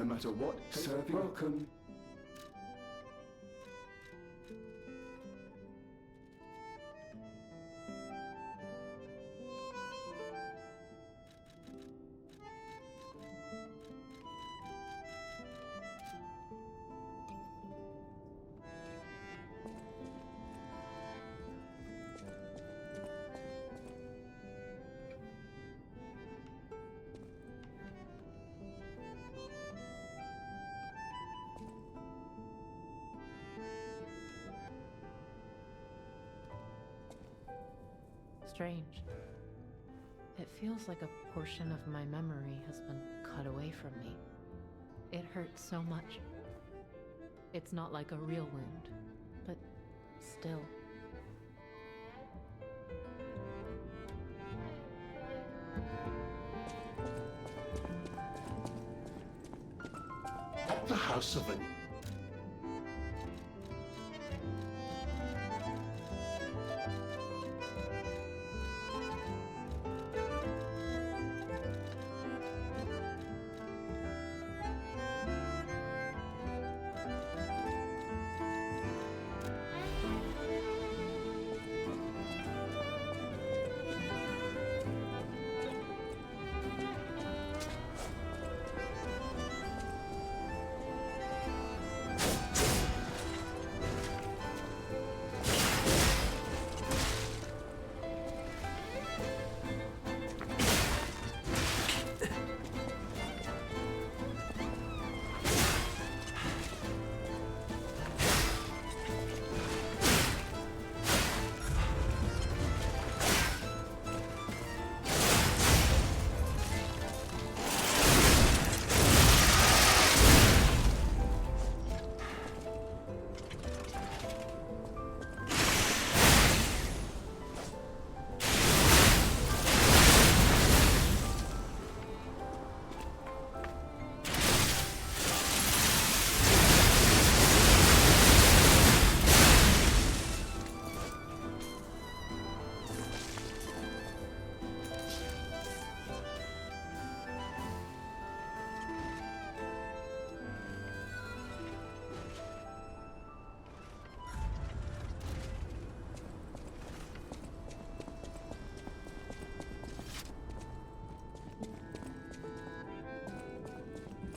no matter what, serving welcome. Strange. It feels like a portion of my memory has been cut away from me. It hurts so much. It's not like a real wound, but still. The House of an...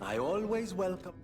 I always welcome.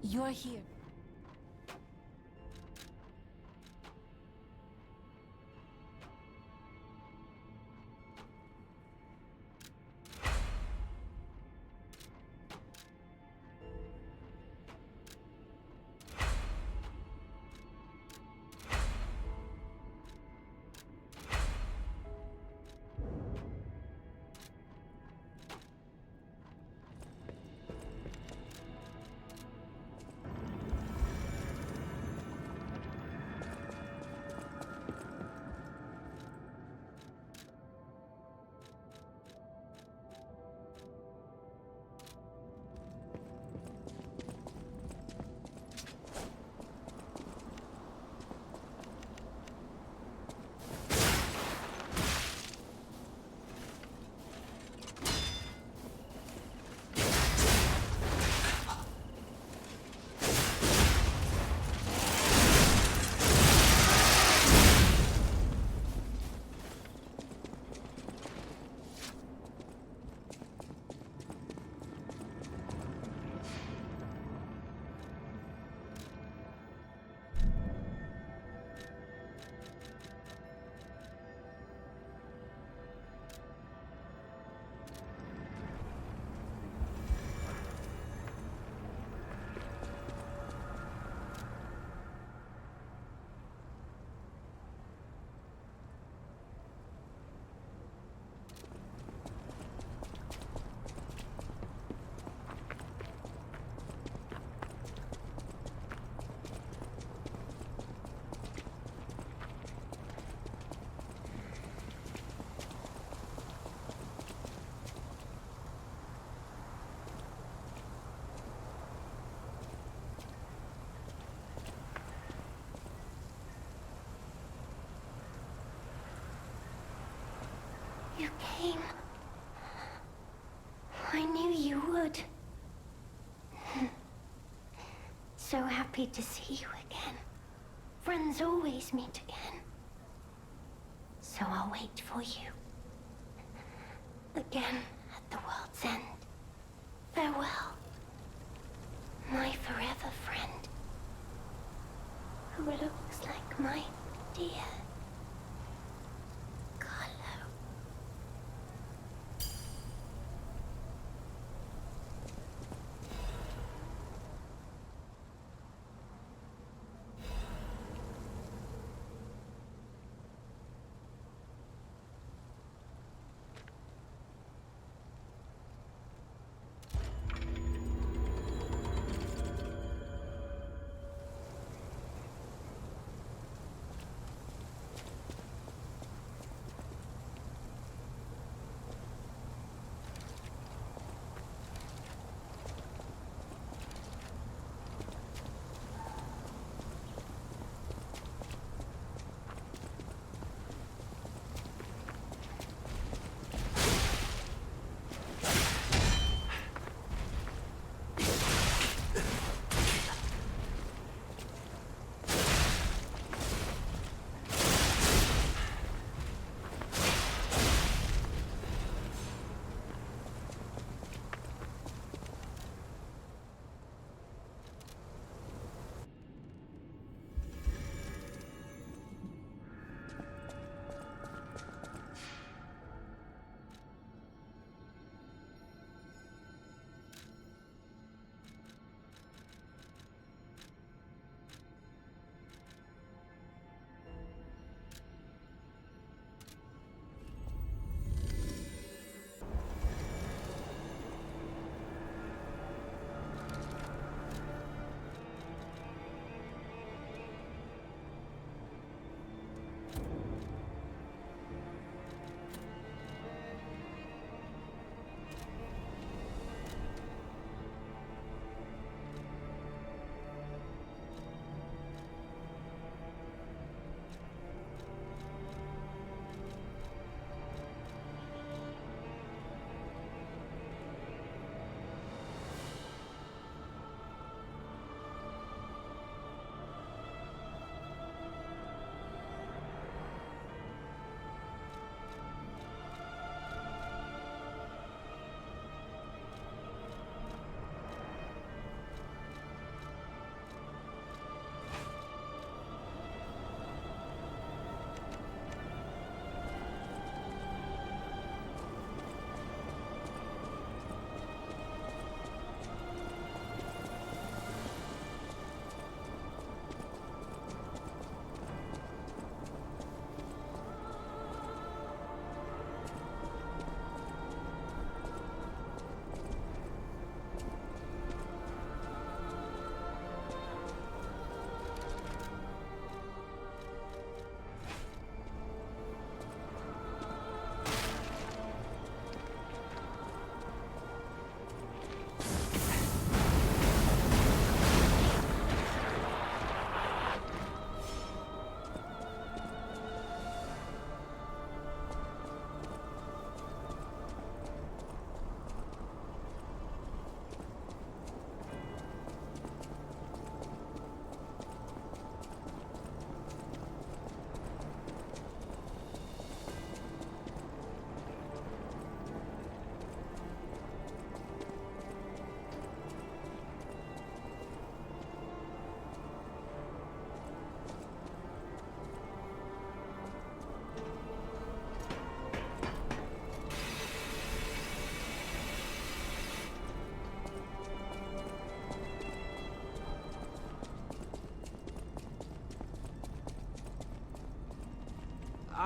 You're here. came. I knew you would. So happy to see you again. Friends always meet again. So I'll wait for you. Again at the world's end. Farewell. My forever friend. Who looks like my dear Carlo.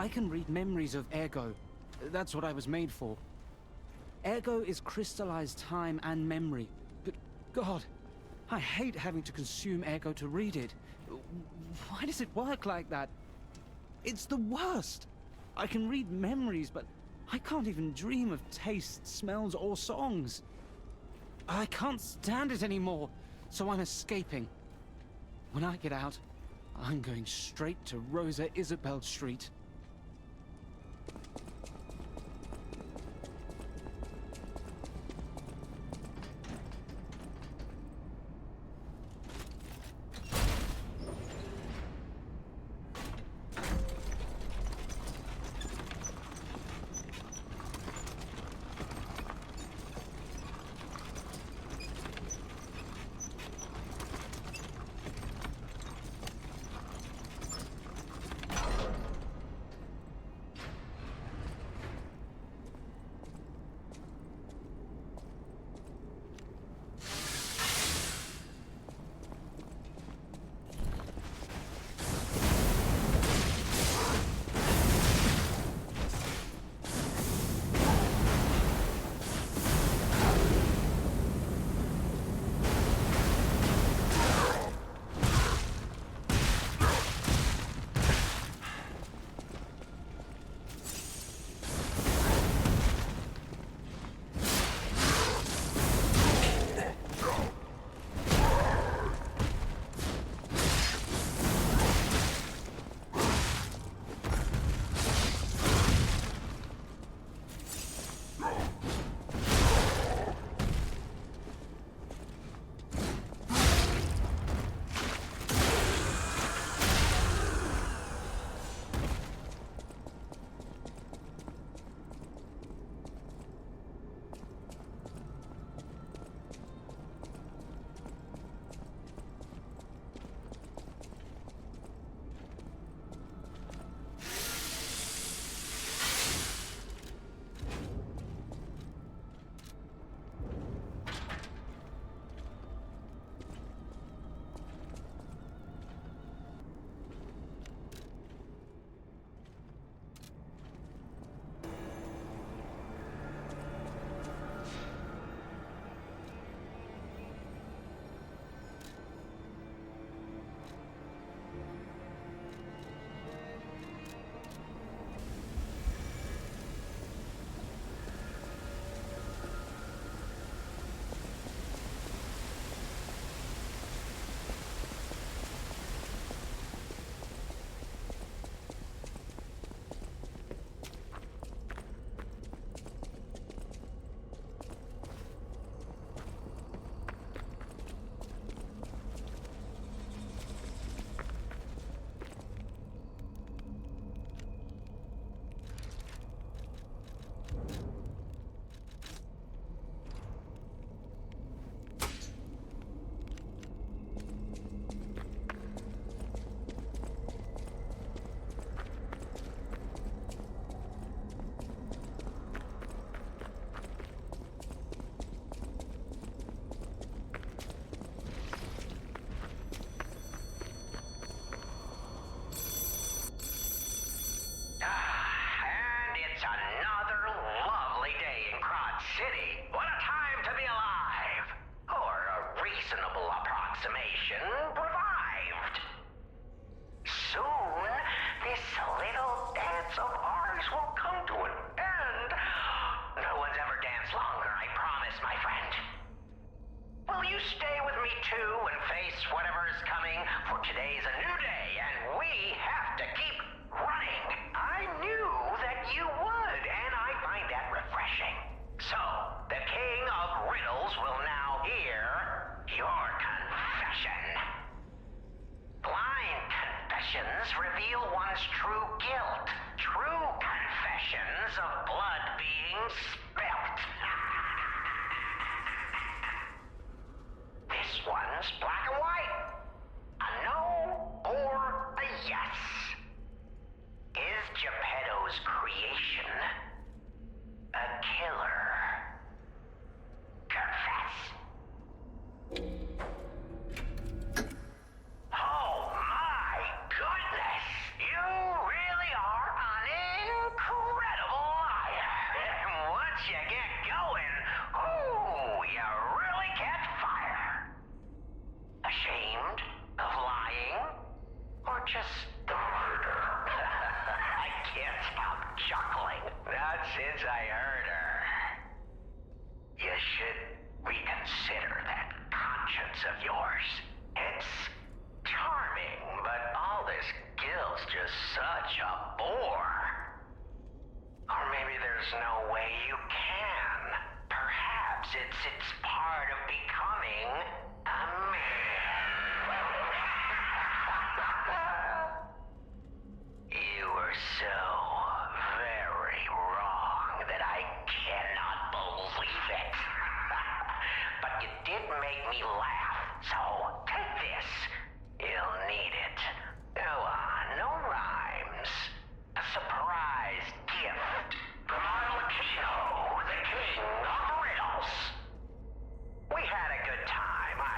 I can read memories of Ergo. That's what I was made for. Ergo is crystallized time and memory. But God, I hate having to consume Ergo to read it. Why does it work like that? It's the worst. I can read memories, but I can't even dream of tastes, smells, or songs. I can't stand it anymore, so I'm escaping. When I get out, I'm going straight to Rosa Isabel Street. romance of ours will come to an end. No one's ever danced longer, I promise, my friend. Will you stay with me too and face whatever is coming? For today's a new day, and we have to keep running. I knew that you would, and I find that refreshing. So, the King of Riddles will now hear your confession. Blind confessions reveal one's true guilt. True confessions of blood being spilt. This one's black and white. A no or a yes. Is Geppetto's creation a killer? Confess. Oh my goodness! You really are an incredible liar. And once you get going, ooh, you really catch fire. Ashamed of lying? Or just the murder? I can't stop chuckling. Not since I heard her. You should reconsider that conscience of yours. It's charming, but all this guilt's just such a bore. Or maybe there's no way you can. Perhaps it's part of becoming a man. You were so very wrong that I cannot believe it. But you did make me laugh, so take this. You'll need it. Go on, no rhymes. A surprise gift from Arlecchino, the King of Riddles. We had a good time, I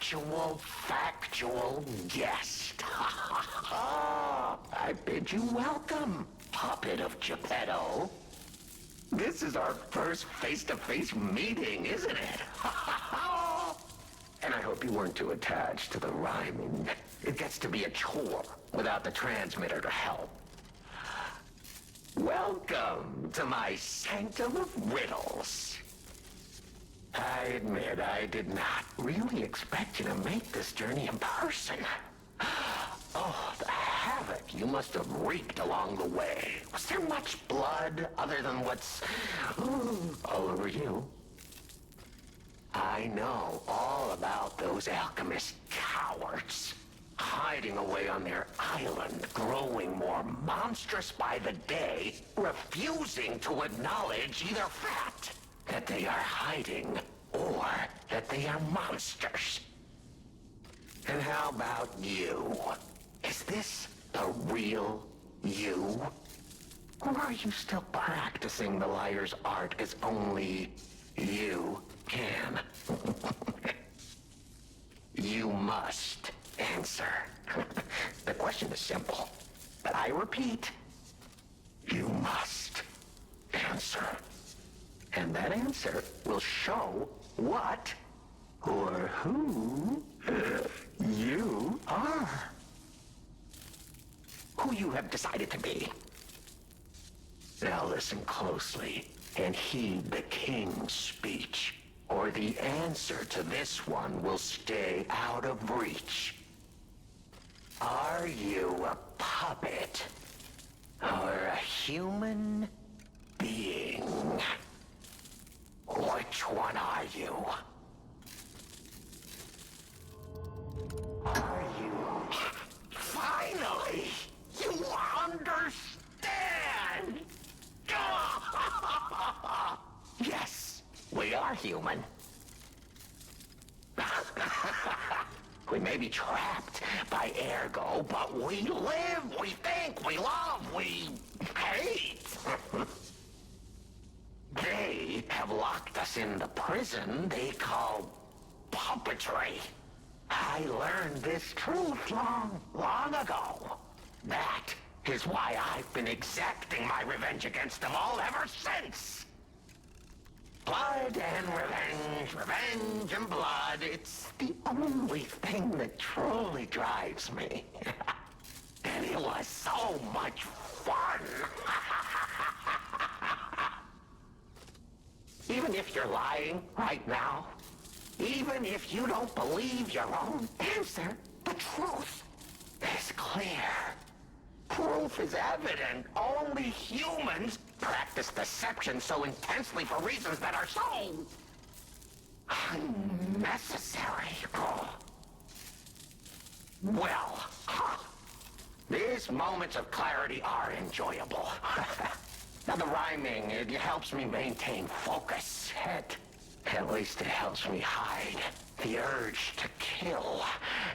actual factual guest. I bid you welcome, puppet of Geppetto. This is our first face-to-face meeting, isn't it? And I hope you weren't too attached to the rhyming. It gets to be a chore without the transmitter to help. Welcome to my Sanctum of Riddles. I admit I did not really expect you to make this journey in person. Oh, the havoc you must have wreaked along the way. Was there much blood other than what's all over you? I know all about those alchemist cowards. Hiding away on their island, growing more monstrous by the day, refusing to acknowledge either fact that they are hiding or that they are monsters. And how about you? Is this the real you? Or are you still practicing the liar's art as only you can? You must answer. The question is simple, but I repeat, you must answer. And that answer will show what or who you are. Who you have decided to be. Now listen closely and heed the king's speech, or the answer to this one will stay out of reach. Are you a puppet or a human being? Which one are you? Are you... Finally! You understand! Yes, we are human. We may be trapped by ergo, but we live, we think, we love, we hate. They have locked us in the prison they call puppetry. I learned this truth long ago. That is why I've been exacting my revenge against them all ever since. Blood and revenge, revenge and blood. It's the only thing that truly drives me. And it was so much fun. Even if you're lying right now, even if you don't believe your own answer, the truth is clear. Proof is evident. Only humans practice deception so intensely for reasons that are so unnecessary. Well, these moments of clarity are enjoyable. Now the rhyming, it helps me maintain focus. At least it helps me hide the urge to kill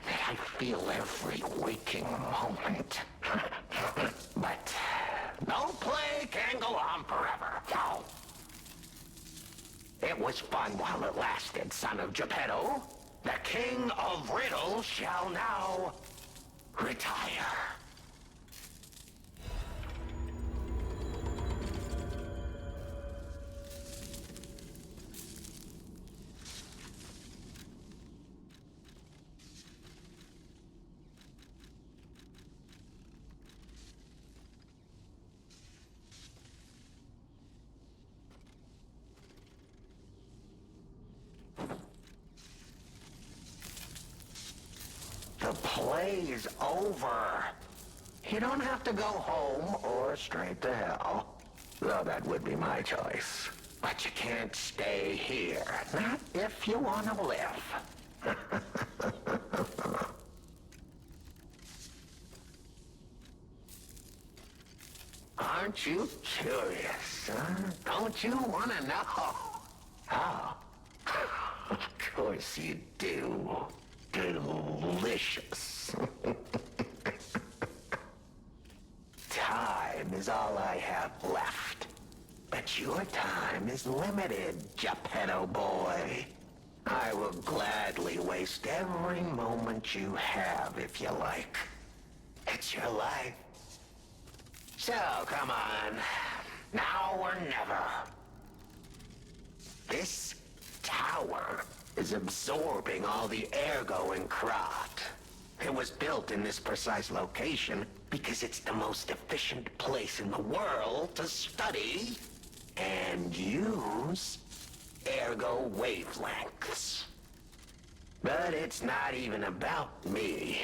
that I feel every waking moment. But no play can go on forever. No. It was fun while it lasted, son of Geppetto. The King of Riddles shall now retire. The play's over. You don't have to go home or straight to hell. Though that would be my choice. But you can't stay here. Not if you want to live. Aren't you curious, huh? Don't you want to know? Oh. Of course you do. Delicious. Time is all I have left. But your time is limited, Geppetto boy. I will gladly waste every moment you have if you like. It's your life. So, come on. Now or never. This tower is absorbing all the ergo in Krat. It was built in this precise location because it's the most efficient place in the world to study and use ergo wavelengths. But it's not even about me.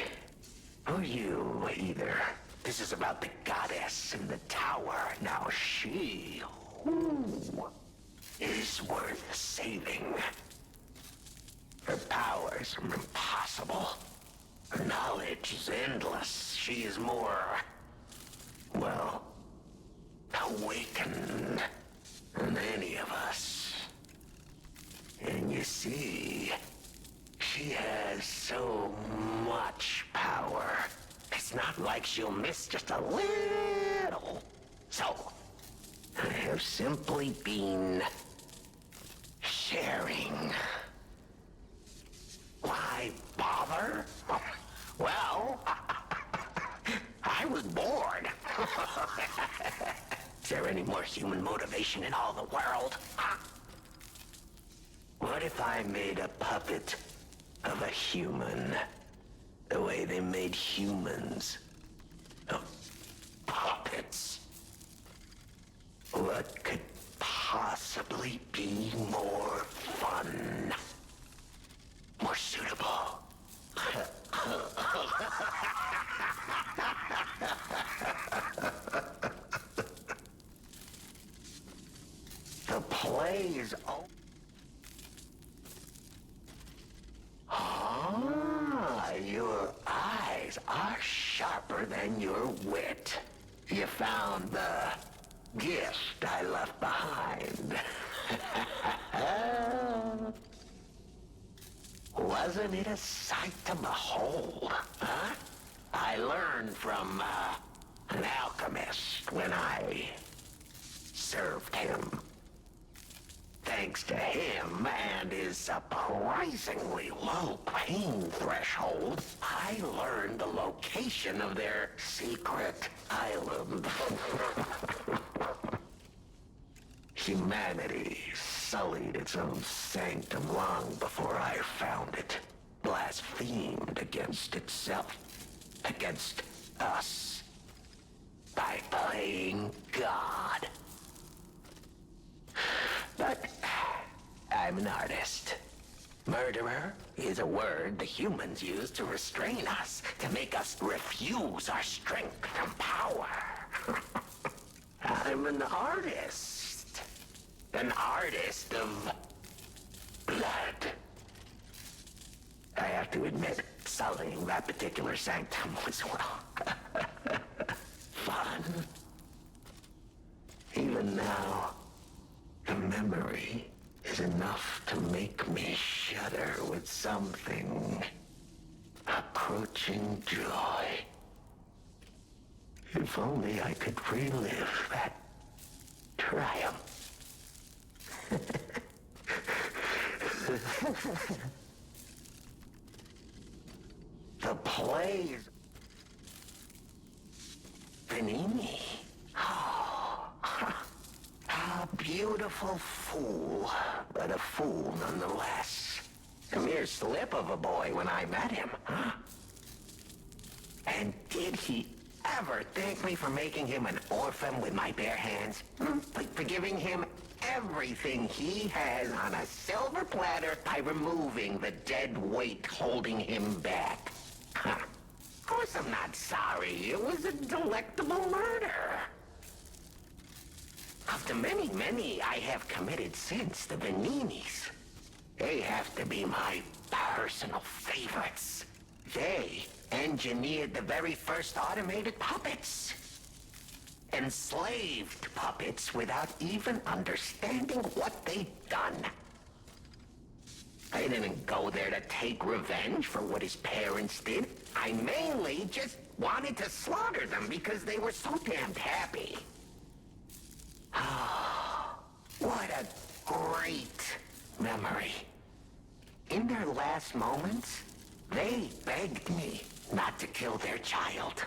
Or you, either. This is about the goddess in the tower. Now she, is worth saving. Her powers are impossible. Her knowledge is endless. She is more, well, awakened than any of us. And you see, she has so much power. It's not like she'll miss just a little. So, I have simply been sharing. Why bother? Well, I was bored. Is there any more human motivation in all the world? What if I made a puppet of a human? The way they made humans of puppets. What could possibly be more fun? More suitable? The play is over. Ah, your eyes are sharper than your wit. You found the gift I left behind. Wasn't it a sight to behold, huh? I learned from, an alchemist when I served him. Thanks to him and his surprisingly low pain threshold, I learned the location of their secret island. Humanity sullied its own sanctum long before I found it. Blasphemed against itself, against us, by playing God. But I'm an artist. Murderer is a word the humans use to restrain us, to make us refuse our strength and power. I'm an artist. An artist of blood. I have to admit, sullying that particular sanctum was, well, fun. Even now, the memory is enough to make me shudder with something approaching joy. If only I could relive that triumph. The plays. Panini. Oh, a beautiful fool, but a fool nonetheless. A mere slip of a boy when I met him, huh? And did he ever thank me for making him an orphan with my bare hands? For giving him everything he has on a silver platter by removing the dead weight holding him back. Huh. Of course I'm not sorry. It was a delectable murder. Of the many I have committed since, the Vaninis, they have to be my personal favorites. They engineered the very first automated puppets. Enslaved puppets without even understanding what they'd done. I didn't go there to take revenge for what his parents did. I mainly just wanted to slaughter them because they were so damned happy. Oh, what a great memory. In their last moments, they begged me not to kill their child.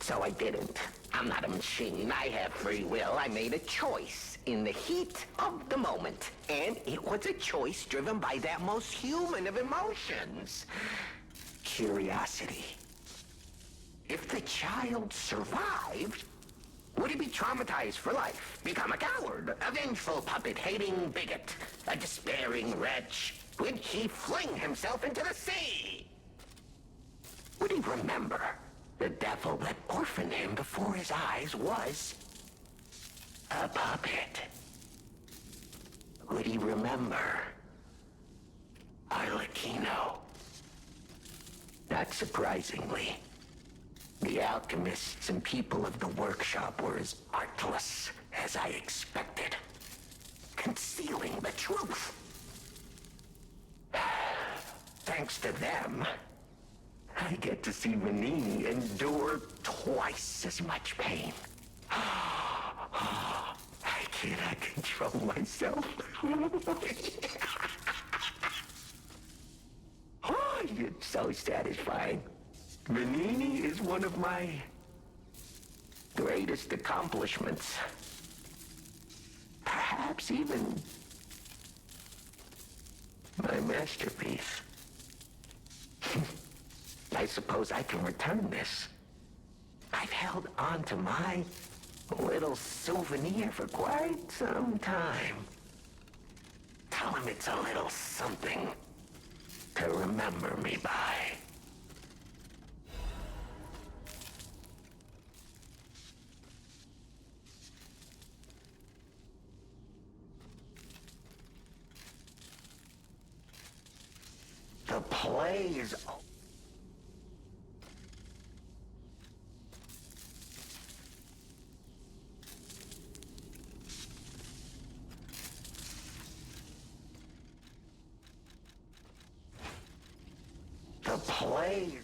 So I didn't. I'm not a machine. I have free will. I made a choice in the heat of the moment. And it was a choice driven by that most human of emotions. Curiosity. If the child survived, would he be traumatized for life? Become a coward, a vengeful puppet-hating bigot, a despairing wretch? Would he fling himself into the sea? Would he remember the devil that orphaned him before his eyes was a puppet? Would he remember Arlecchino? Not surprisingly, the alchemists and people of the workshop were as artless as I expected, concealing the truth. Thanks to them, I get to see Manini endure twice as much pain. I cannot control myself. Oh, it's so satisfying. Manini is one of my greatest accomplishments. Perhaps even my masterpiece. I suppose I can return this. I've held on to my little souvenir for quite some time. Tell him it's a little something to remember me by. The play is... The play...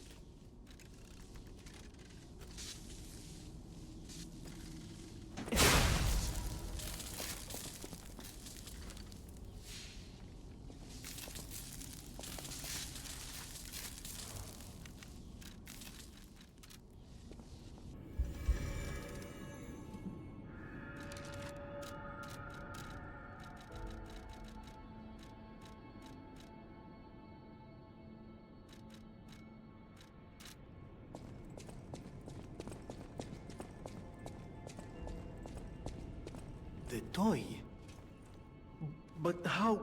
The toy? But how?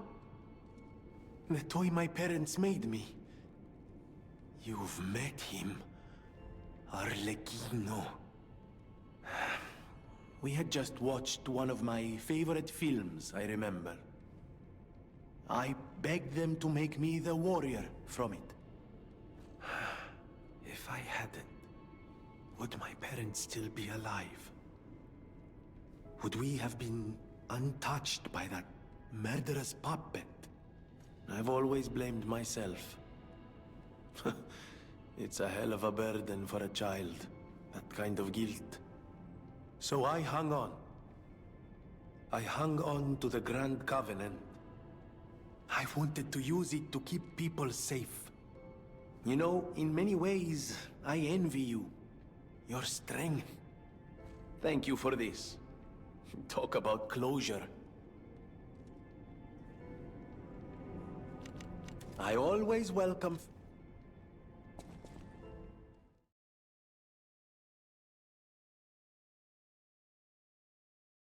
The toy my parents made me. You've met him. Arlecchino. We had just watched one of my favorite films, I remember. I begged them to make me the warrior from it. If I hadn't, would my parents still be alive? Would we have been untouched by that murderous puppet? I've always blamed myself. It's a hell of a burden for a child, that kind of guilt. So I hung on. I hung on to the Grand Covenant. I wanted to use it to keep people safe. You know, in many ways, I envy you. Your strength. Thank you for this. Talk about closure. I always welcome...